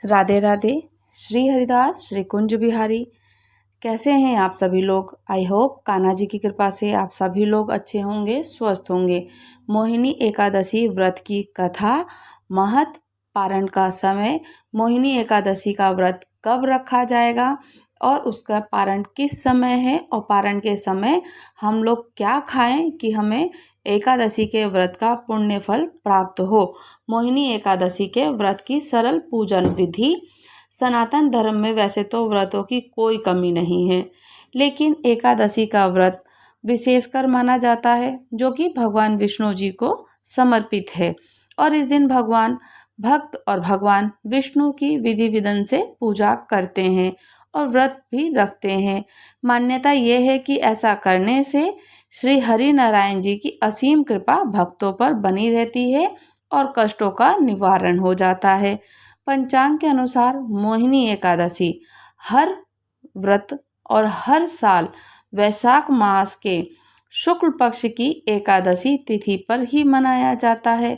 राधे राधे। श्री हरिदास श्री कुंज बिहारी। कैसे हैं आप सभी लोग? आई होप कान्हा जी की कृपा से आप सभी लोग अच्छे होंगे, स्वस्थ होंगे। मोहिनी एकादशी व्रत की कथा, महत्व, पारण का समय, मोहिनी एकादशी का व्रत कब रखा जाएगा और उसका पारण किस समय है और पारण के समय हम लोग क्या खाएं कि हमें एकादशी के व्रत का पुण्य फल प्राप्त हो। मोहिनी एकादशी के व्रत की सरल पूजन विधि। सनातन धर्म में वैसे तो व्रतों की कोई कमी नहीं है, लेकिन एकादशी का व्रत विशेषकर माना जाता है, जो कि भगवान विष्णु जी को समर्पित है। और इस दिन भगवान भक्त और भगवान विष्णु की विधि विधान से पूजा करते हैं और व्रत भी रखते हैं। मान्यता यह है कि ऐसा करने से श्री हरि नारायण जी की असीम कृपा भक्तों पर बनी रहती है और कष्टों का निवारण हो जाता है। पंचांग के अनुसार मोहिनी एकादशी हर व्रत और हर साल वैशाख मास के शुक्ल पक्ष की एकादशी तिथि पर ही मनाया जाता है।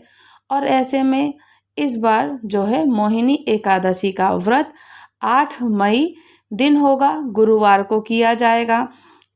और ऐसे में इस बार जो है मोहिनी एकादशी का व्रत 8 मई दिन होगा, गुरुवार को किया जाएगा।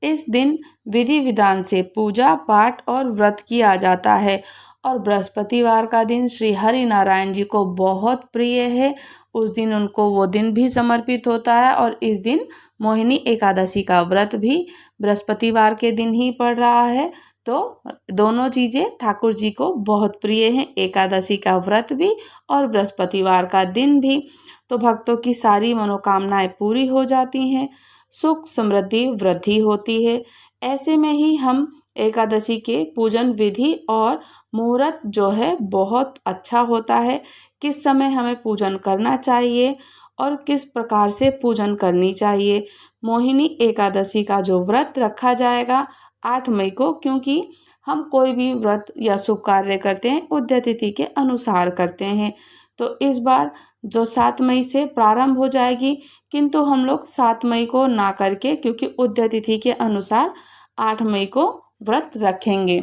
इस दिन विधि विधान से पूजा पाठ और व्रत किया जाता है और बृहस्पतिवार का दिन श्री हरि नारायण जी को बहुत प्रिय है। उस दिन उनको वो दिन भी समर्पित होता है और इस दिन मोहिनी एकादशी का व्रत भी बृहस्पतिवार के दिन ही पड़ रहा है। तो दोनों चीज़ें ठाकुर जी को बहुत प्रिय हैं, एकादशी का व्रत भी और बृहस्पतिवार का दिन भी। तो भक्तों की सारी मनोकामनाएं पूरी हो जाती हैं, सुख समृद्धि वृद्धि होती है। ऐसे में ही हम एकादशी के पूजन विधि और मुहूर्त जो है बहुत अच्छा होता है, किस समय हमें पूजन करना चाहिए और किस प्रकार से पूजन करनी चाहिए। मोहिनी एकादशी का जो व्रत रखा जाएगा 8 मई को, क्योंकि हम कोई भी व्रत या शुभ कार्य करते हैं उद्य तिथि के अनुसार करते हैं। तो इस बार जो 7 मई से प्रारंभ हो जाएगी, किंतु हम लोग 7 मई को ना करके, क्योंकि उद्य तिथि के अनुसार 8 मई को व्रत रखेंगे।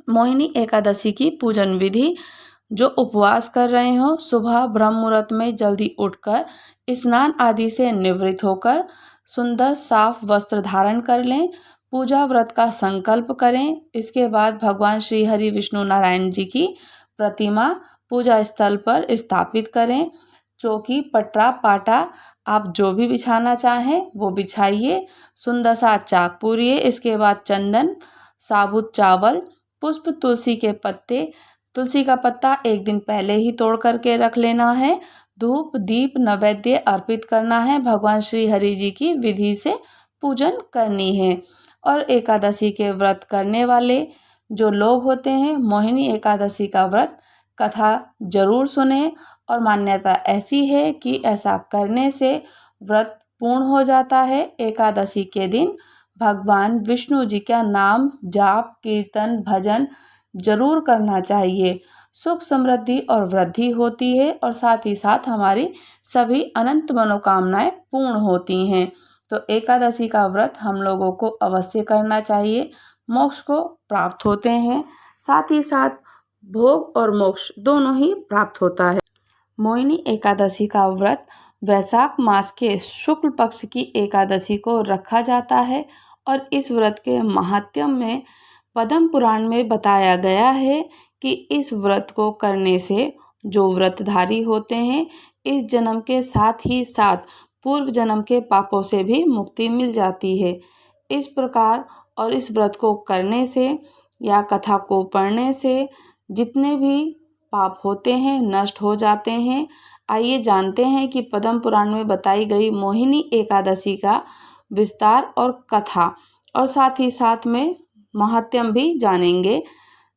मोहिनी एकादशी की पूजन विधि: जो उपवास कर रहे हो, सुबह ब्रह्म मुहूर्त में जल्दी उठकर स्नान आदि से निवृत्त होकर सुंदर साफ वस्त्र धारण कर लें। पूजा व्रत का संकल्प करें। इसके बाद भगवान श्री हरि विष्णु नारायण जी की प्रतिमा पूजा स्थल पर स्थापित करें। चौकी, पटरा, पाटा आप जो भी बिछाना चाहें वो बिछाइए। सुंदर सा चाक पूरिए। इसके बाद चंदन, साबुत चावल, पुष्प, तुलसी के पत्ते, तुलसी का पत्ता एक दिन पहले ही तोड़ करके रख लेना है। धूप, दीप, नैवेद्य अर्पित करना है। भगवान श्री हरि जी की विधि से पूजन करनी है। और एकादशी के व्रत करने वाले जो लोग होते हैं, मोहिनी एकादशी का व्रत कथा जरूर सुने। और मान्यता ऐसी है कि ऐसा करने से व्रत पूर्ण हो जाता है। एकादशी के दिन भगवान विष्णु जी का नाम जाप, कीर्तन, भजन जरूर करना चाहिए। सुख समृद्धि और वृद्धि होती है और साथ ही साथ हमारी सभी अनंत मनोकामनाएं पूर्ण होती हैं। तो एकादशी का व्रत हम लोगों को अवश्य करना चाहिए। मोक्ष को प्राप्त होते हैं, साथ ही साथ भोग और मोक्ष दोनों ही प्राप्त होता है। मोहिनी एकादशी का व्रत वैशाख मास के शुक्ल पक्ष की एकादशी को रखा जाता है और इस व्रत के महात्म्य में पद्म पुराण में बताया गया है कि इस व्रत को करने से जो व्रतधारी होते हैं, इस जन्म के साथ ही साथ पूर्व जन्म के पापों से भी मुक्ति मिल जाती है। इस प्रकार और इस व्रत को करने से या कथा को पढ़ने से जितने भी पाप होते हैं नष्ट हो जाते हैं। आइए जानते हैं कि पद्म पुराण में बताई गई मोहिनी एकादशी का विस्तार और कथा, और साथ ही साथ में महात्म्य भी जानेंगे।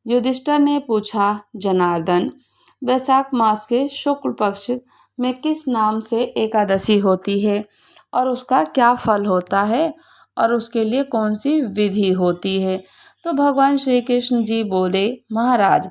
युधिष्ठिर ने पूछा, जनार्दन, वैशाख मास के शुक्ल पक्ष में किस नाम से एकादशी होती है और उसका क्या फल होता है और उसके लिए कौन सी विधि होती है? तो भगवान श्री कृष्ण जी बोले, महाराज,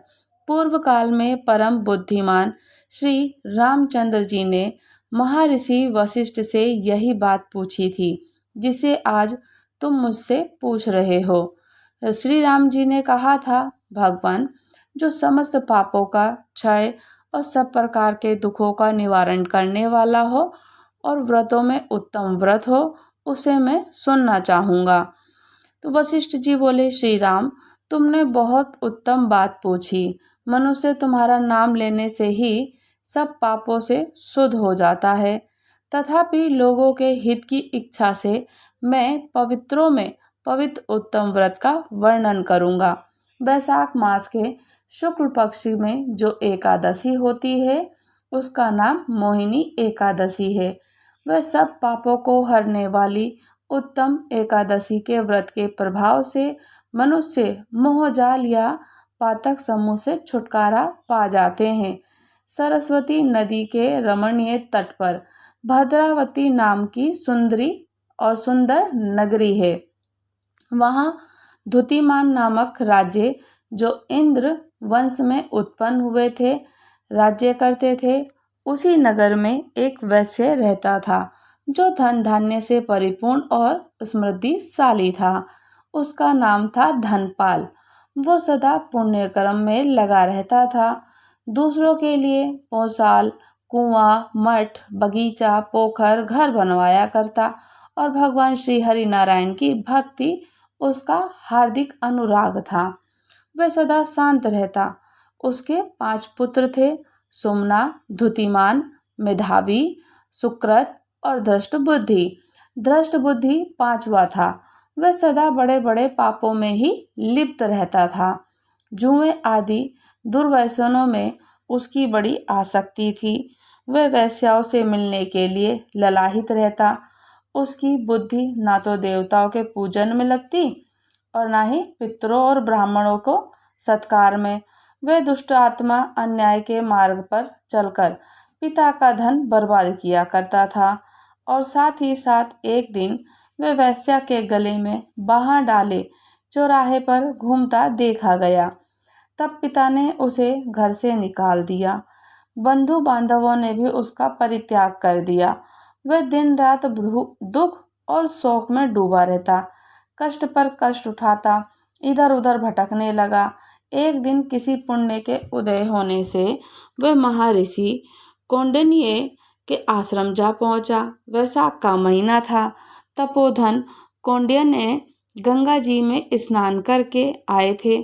पूर्व काल में परम बुद्धिमान श्री रामचंद्र जी ने महर्षि वशिष्ठ से यही बात पूछी थी जिसे आज तुम मुझसे पूछ रहे हो। श्री राम जी ने कहा था, भगवान, जो समस्त पापों का क्षय और सब प्रकार के दुखों का निवारण करने वाला हो और व्रतों में उत्तम व्रत हो, उसे मैं सुनना चाहूँगा। तो वशिष्ठ जी बोले, श्री राम, तुमने बहुत उत्तम बात पूछी। मनुष्य तुम्हारा नाम लेने से ही सब पापों से शुद्ध हो जाता है। तथापि लोगों के हित की इच्छा से मैं पवित्रों में पवित्र उत्तम व्रत का वर्णन करूंगा। वैशाख मास के शुक्ल पक्ष में जो एकादशी होती है उसका नाम मोहिनी एकादशी है। वह सब पापों को हरने वाली उत्तम एकादशी के व्रत के प्रभाव से मनुष्य मोहजाल या पातक समूह से छुटकारा पा जाते हैं। सरस्वती नदी के रमणीय तट पर भद्रावती नाम की सुंदरी और सुंदर नगरी है। वहाँ धुतिमान नामक राज्य जो इंद्र वंश में उत्पन्न हुए थे राज्य करते थे। उसी नगर में एक वैश्य रहता था जो धन धान्य से परिपूर्ण और समृद्धिशाली था। उसका नाम था धनपाल। वो सदा पुण्य कर्म में लगा रहता था। दूसरों के लिए पौसाल, कुआं, मठ, बगीचा, पोखर, घर बनवाया करता और भगवान श्री हरि नारायण की भक्ति उसका हार्दिक अनुराग था। वह सदा शांत रहता। उसके 5 पुत्र थे, सुमना, धुतिमान, मेधावी, सुकृत और धृष्ट बुद्धि। धृष्ट बुद्धि 5वां था। वह सदा बड़े बड़े पापों में ही लिप्त रहता था। जुए आदि दुर्व्यसनों में उसकी बड़ी आसक्ति थी। वह वेश्याओं से मिलने के लिए ललाहित रहता। उसकी बुद्धि ना तो देवताओं के पूजन में लगती और ना ही पितरों और ब्राह्मणों को सत्कार में। वह दुष्ट आत्मा अन्याय के मार्ग पर चलकर पिता का धन बर्बाद किया करता था। और साथ ही साथ एक दिन वह वेश्या के गले में बांह डाले चौराहे पर घूमता देखा गया। तब पिता ने उसे घर से निकाल दिया। बंधु बांधवों ने भी उसका परित्याग कर दिया। वह दिन रात दुख और शोक में डूबा रहता, कष्ट पर कष्ट उठाता, इधर उधर भटकने लगा। एक दिन किसी पुण्य के उदय होने से वह महर्षि कौंडिन्य के आश्रम जा पहुंचा। वैशाख का महीना था। तपोधन कौंडिन्य गंगा जी में स्नान करके आए थे।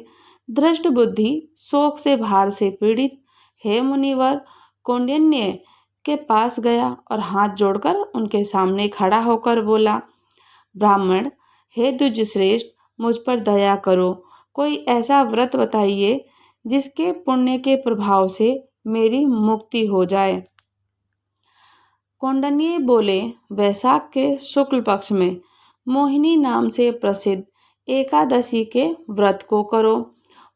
धृष्ट बुद्धि शोक से भार से पीड़ित, हे मुनिवर, कौंडिन्य के पास गया और हाथ जोड़कर उनके सामने खड़ा होकर बोला, ब्राह्मण, हे द्विजश्रेष्ठ, मुझ पर दया करो। कोई ऐसा व्रत बताइए जिसके पुण्य के प्रभाव से मेरी मुक्ति हो जाए। कौंडिन्य बोले, वैशाख के शुक्ल पक्ष में मोहिनी नाम से प्रसिद्ध एकादशी के व्रत को करो।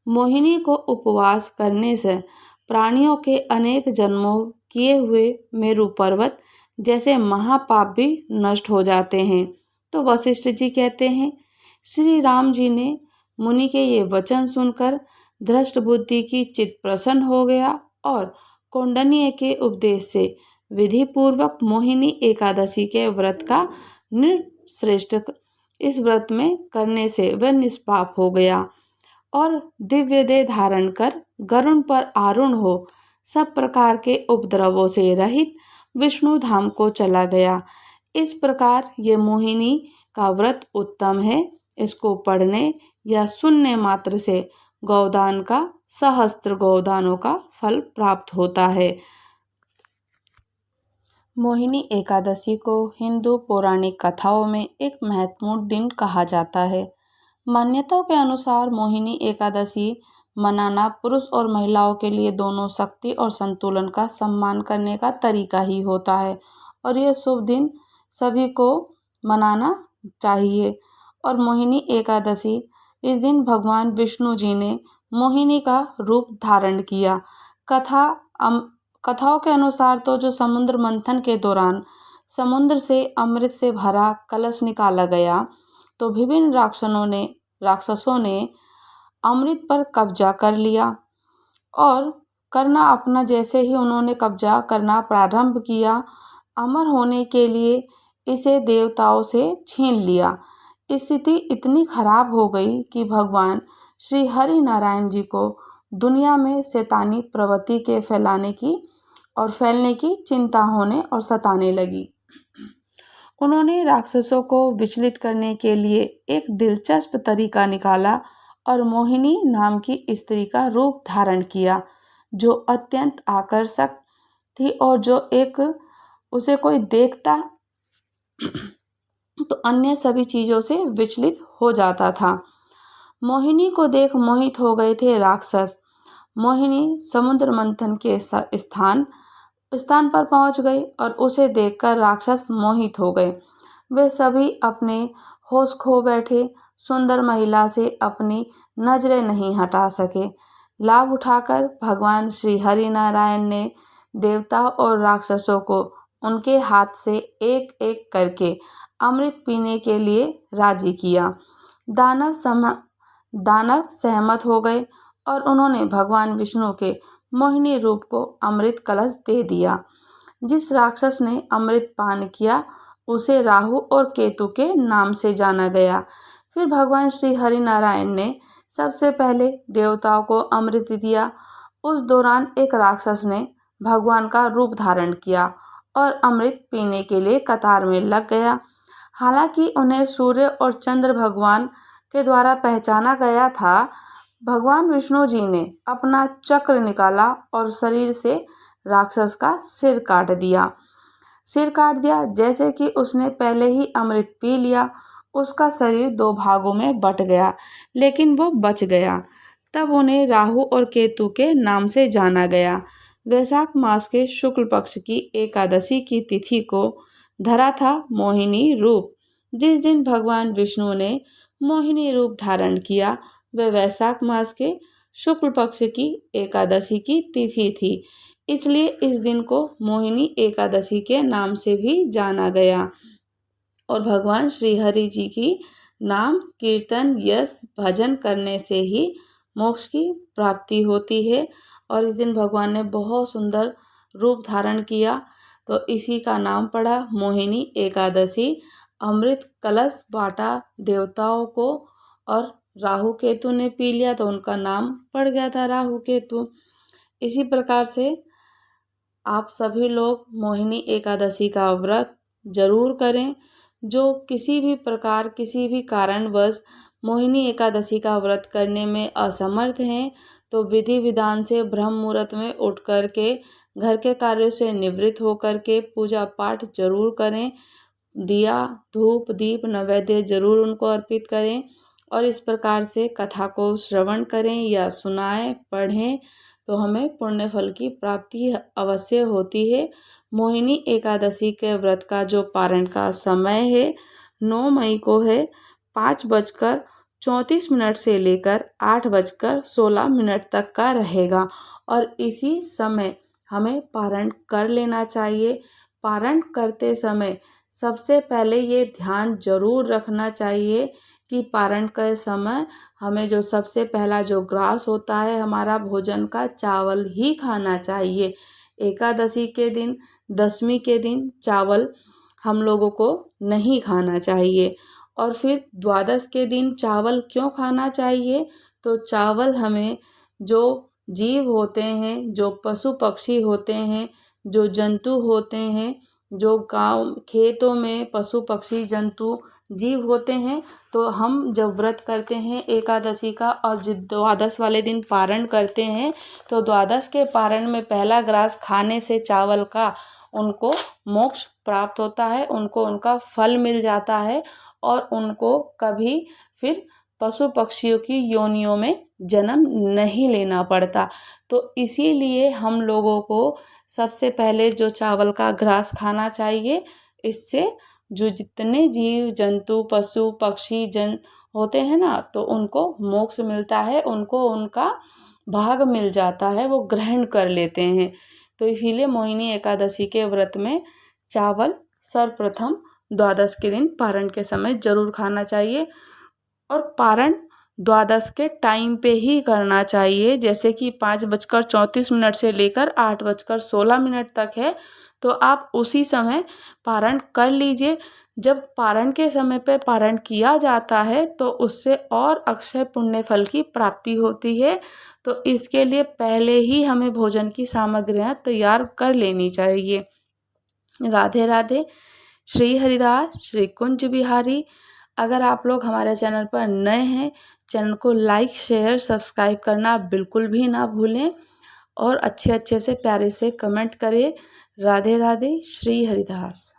मोहिनी को उपवास करने से प्राणियों के अनेक जन्मों किए हुए मेरु पर्वत जैसे महापाप भी नष्ट हो जाते हैं। तो वशिष्ठ जी कहते हैं, श्री राम जी ने मुनि के ये वचन सुनकर धृष्ट बुद्धि की चित्त प्रसन्न हो गया और कौंडिन्य के उपदेश से विधि पूर्वक मोहिनी एकादशी के व्रत का निर्श्रेष्ठ इस व्रत में करने से वह निष्पाप हो गया और दिव्य देह धारण कर गरुण पर आरूढ़ हो सब प्रकार के उपद्रवों से रहित विष्णु धाम को चला गया। इस प्रकार ये मोहिनी का व्रत उत्तम है। इसको पढ़ने या सुनने मात्र से गौदान का सहस्त्र गौदानों का फल प्राप्त होता है। मोहिनी एकादशी को हिंदू पौराणिक कथाओं में एक महत्वपूर्ण दिन कहा जाता है। मान्यताओं के अनुसार मोहिनी एकादशी मनाना पुरुष और महिलाओं के लिए दोनों शक्ति और संतुलन का सम्मान करने का तरीका ही होता है और यह शुभ दिन सभी को मनाना चाहिए। और मोहिनी एकादशी इस दिन भगवान विष्णु जी ने मोहिनी का रूप धारण किया। कथाओं के अनुसार तो जो समुद्र मंथन के दौरान समुद्र से अमृत से भरा कलश निकाला गया तो विभिन्न राक्षसों ने अमृत पर कब्जा कर लिया और करना अपना जैसे ही उन्होंने कब्जा करना प्रारंभ किया, अमर होने के लिए इसे देवताओं से छीन लिया। स्थिति इतनी खराब हो गई कि भगवान श्री हरि नारायण जी को दुनिया में शैतानी प्रवृत्ति के फैलने की चिंता होने और सताने लगी। उन्होंने राक्षसों को विचलित करने के लिए एक दिलचस्प तरीका निकाला और मोहिनी नाम की स्त्री का रूप धारण किया, जो अत्यंत आकर्षक थी और उसे कोई देखता तो अन्य सभी चीजों से विचलित हो जाता था। मोहिनी को देख मोहित हो गए थे राक्षस। मोहिनी समुद्र मंथन के स्थान पर पहुंच गई और उसे देखकर राक्षस मोहित हो गए। वे सभी अपने होश खो बैठे। सुंदर महिला से अपनी नजरें नहीं हटा सके। लाभ उठाकर भगवान श्री हरि नारायण ने देवताओं और राक्षसों को उनके हाथ से एक एक करके अमृत पीने के लिए राजी किया। दानव सहमत हो गए और उन्होंने भगवान विष्णु के मोहिनी रूप को अमृत कलश दे दिया। जिस राक्षस ने अमृत पान किया उसे राहु और केतु के नाम से जाना गया। फिर भगवान श्री हरि नारायण ने सबसे पहले देवताओं को अमृत दिया। उस दौरान एक राक्षस ने भगवान का रूप धारण किया और अमृत पीने के लिए कतार में लग गया। हालांकि उन्हें सूर्य और चंद्र भगवान के द्वारा पहचाना गया था, भगवान विष्णु जी ने अपना चक्र निकाला और शरीर से राक्षस का सिर काट दिया। जैसे कि उसने पहले ही अमृत पी लिया। उसका शरीर 2 भागों में बट गया, लेकिन वो बच गया। तब उन्हें राहु और केतु के नाम से जाना गया। वैशाख मास के शुक्ल पक्ष की एकादशी की तिथि को धरा था मोहिनी रूप। जिस दिन भगवान विष्णु ने मोहिनी रूप धारण किया वह वैशाख मास के शुक्ल पक्ष की एकादशी की तिथि थी। इसलिए इस दिन को मोहिनी एकादशी के नाम से भी जाना गया। और भगवान श्री हरि जी की नाम कीर्तन यश भजन करने से ही मोक्ष की प्राप्ति होती है। और इस दिन भगवान ने बहुत सुंदर रूप धारण किया, तो इसी का नाम पड़ा मोहिनी एकादशी। अमृत कलश बांटा देवताओं को और राहु केतु ने पी लिया तो उनका नाम पड़ गया था राहु केतु। इसी प्रकार से आप सभी लोग मोहिनी एकादशी का व्रत जरूर करें। जो किसी भी प्रकार किसी भी कारणवश मोहिनी एकादशी का व्रत करने में असमर्थ हैं तो विधि विधान से ब्रह्म मुहूर्त में उठ कर के घर के कार्यों से निवृत्त होकर के पूजा पाठ जरूर करें। दिया धूप दीप नैवेद्य जरूर उनको अर्पित करें और इस प्रकार से कथा को श्रवण करें या सुनाएं पढ़ें तो हमें पुण्य फल की प्राप्ति अवश्य होती है। मोहिनी एकादशी के व्रत का जो पारण का समय है 9 मई को है 5:34 से लेकर 8:16 तक का रहेगा और इसी समय हमें पारण कर लेना चाहिए। पारण करते समय सबसे पहले ये ध्यान जरूर रखना चाहिए कि पारण के समय हमें जो सबसे पहला जो ग्रास होता है हमारा भोजन का चावल ही खाना चाहिए। एकादशी के दिन दशमी के दिन चावल हम लोगों को नहीं खाना चाहिए। और फिर द्वादश के दिन चावल क्यों खाना चाहिए, तो चावल हमें जो जीव होते हैं, जो पशु पक्षी होते हैं, जो जंतु होते हैं, जो गांव खेतों में पशु पक्षी जंतु जीव होते हैं, तो हम जब व्रत करते हैं एकादशी का और द्वादश वाले दिन पारण करते हैं तो द्वादश के पारण में पहला ग्रास खाने से चावल का उनको मोक्ष प्राप्त होता है, उनको उनका फल मिल जाता है और उनको कभी फिर पशु पक्षियों की योनियों में जन्म नहीं लेना पड़ता। तो इसीलिए हम लोगों को सबसे पहले जो चावल का ग्रास खाना चाहिए। इससे जो जितने जीव जंतु पशु पक्षी जन होते हैं ना तो उनको मोक्ष मिलता है, उनको उनका भाग मिल जाता है, वो ग्रहण कर लेते हैं। तो इसीलिए मोहिनी एकादशी के व्रत में चावल सर्वप्रथम द्वादश के दिन पारण के समय जरूर खाना चाहिए। और पारण द्वादश के टाइम पे ही करना चाहिए। जैसे कि 5:34 से लेकर 8:16 तक है, तो आप उसी समय पारण कर लीजिए। जब पारण के समय पे पारण किया जाता है तो उससे और अक्षय पुण्य फल की प्राप्ति होती है। तो इसके लिए पहले ही हमें भोजन की सामग्रियाँ तैयार कर लेनी चाहिए। राधे राधे। श्री हरिदास, श्री कुंज बिहारी। अगर आप लोग हमारे चैनल पर नए हैं, चैनल को लाइक शेयर सब्सक्राइब करना बिल्कुल भी ना भूलें और अच्छे अच्छे से प्यारे से कमेंट करें। राधे राधे। श्री हरिदास।